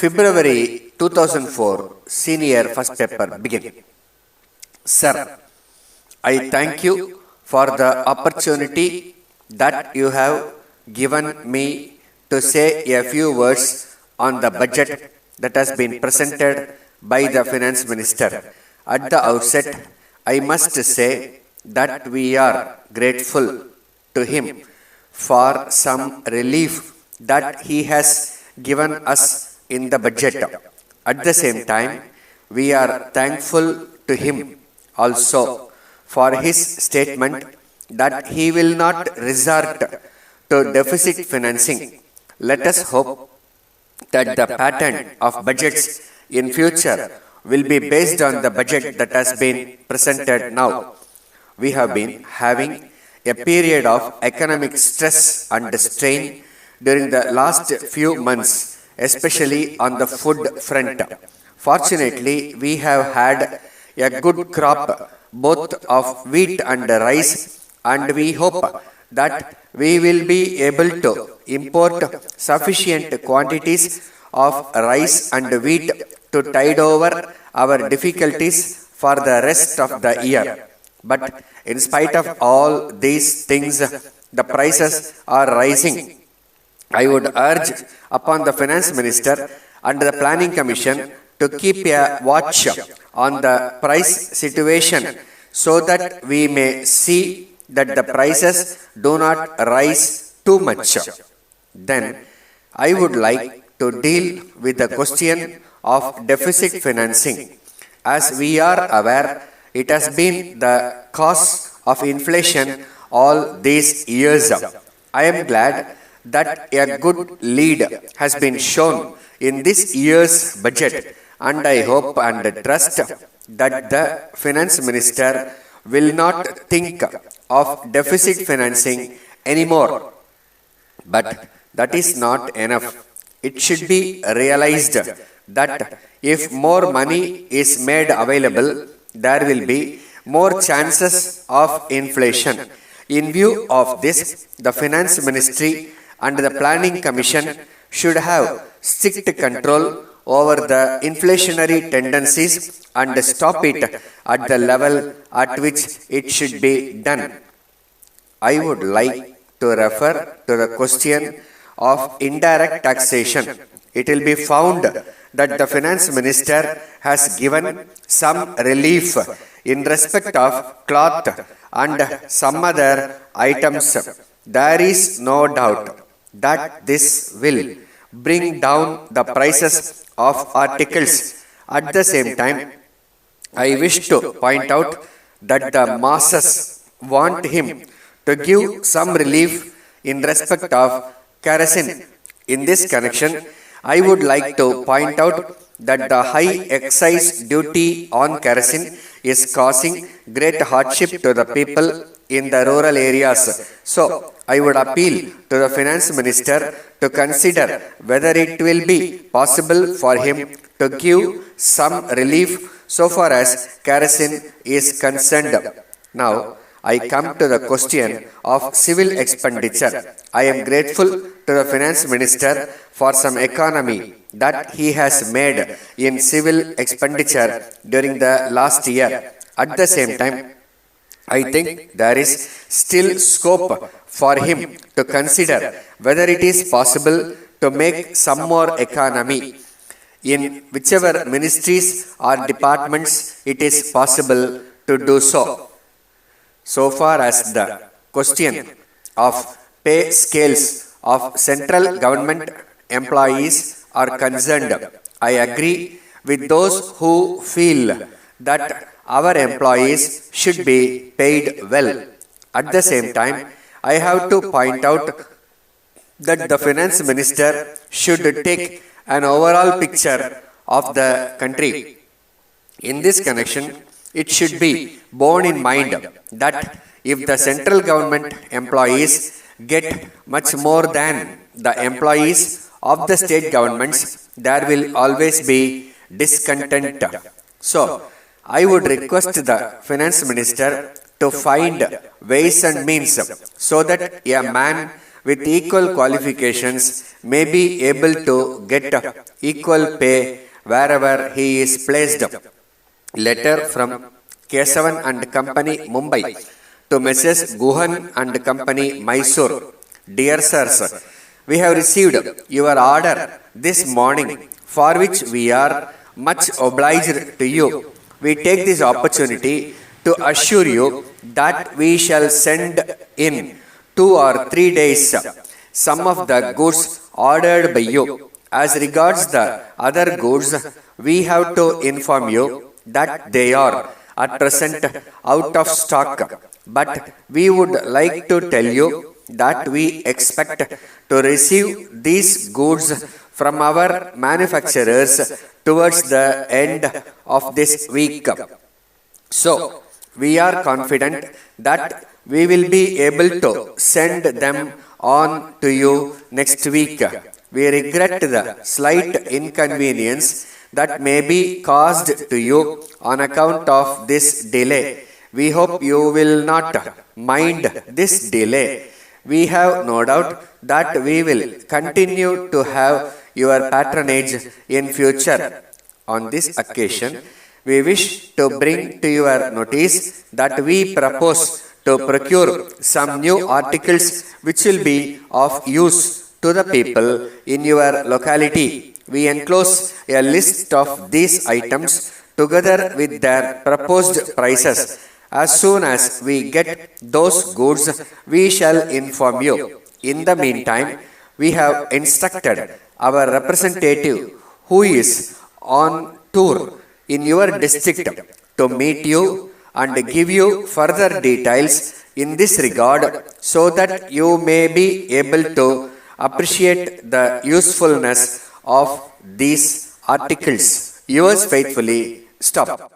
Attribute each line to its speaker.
Speaker 1: February 2004 Senior First Paper begin. Sir, I thank you for the opportunity that you have given me to say a few words on the budget that has been presented by the Finance Minister. At the outset, I must say that we are grateful to him for some relief that he has given us in the budget. At the same time, we are thankful to him also for his statement that he will not resort to deficit financing. Let us hope that the pattern of budgets in future will be based on the budget that has been presented now. We have been having a period of economic stress and strain during the last few months, especially on the food front. Fortunately, we have had a good crop both of wheat and rice, and we hope that we will be able to import sufficient quantities of rice and wheat to tide over our difficulties for the rest of the year. But in spite of all these things, the prices are rising. I would urge upon the Finance Minister and the Planning Commission to keep a watch on the price situation so that we may see that the prices do not rise too much. Then, I would like to deal with the question of deficit financing. As we are aware, it has been the cause of inflation all these years. I am glad that a good lead has been shown in this year's budget, and I hope and trust that the Finance Minister will not think of deficit financing anymore. But that is not enough. It should be realized that if more money is made available, there will be more chances of inflation. In view of this, the Finance Ministry and the Planning Commission should have strict control over the inflationary tendencies and stop it at the level at which it should be done. I would like to refer to the question of indirect taxation. It will be found that the Finance Minister has given some relief in respect of cloth and some other items. There is no doubt that this will bring down the prices of articles. At the same time, I wish to point out that the masses want him to give some relief in respect of kerosene. In this connection, I would like to point out that the high excise duty on kerosene is causing great hardship to the people in the rural areas. So, I would appeal to the Finance Minister to consider whether it will be possible for him to give some relief so far as kerosene is concerned. Now, I come to the question of civil expenditure. I am grateful to the Finance Minister for some economy that he has made in civil expenditure during the last year. At the same time, I think there is still scope for him to consider whether it is possible to make some more economy in whichever ministries or departments it is possible to do so. So far as the question of pay scales of central government employees are concerned, I agree with those who feel that our employees should be paid well. At the same time, I have to point out that the Finance Minister should take an overall picture of the country. In this connection, it should be borne in mind that if the central government employees get much more than the employees of the state governments, there will always be discontent. So, I would request the Finance Minister to find ways and means so that a man with equal qualifications may be able to get equal pay wherever he is placed. Letter from Kesavan and Company, Mumbai, to Messrs. Guhan and Company, Mysore. Dear sirs, we have received your order this morning, for which we are much obliged to you. We take this opportunity to assure you that we shall send in 2 or 3 days some of the goods ordered by you. As regards the other goods, we have to inform you that they are at present out of stock, but we would like to tell you that we expect to receive these goods from our manufacturers towards the end of this week. So, we are confident that we will be able to send them on to you next week. We regret the slight inconvenience that may be caused to you on account of this delay. We hope you will not mind this delay. We have no doubt that we will continue to have your patronage in future. On this occasion, we wish to bring to your notice that we propose to procure some new articles which will be of use to the people in your locality. We enclose a list of these items together with their proposed prices. As soon as we get those goods, we shall inform you. In the meantime, we have instructed our representative, who is on tour in your district, to meet you and give you further details in this regard, so that you may be able to appreciate the usefulness of these articles. Yours faithfully, Stop.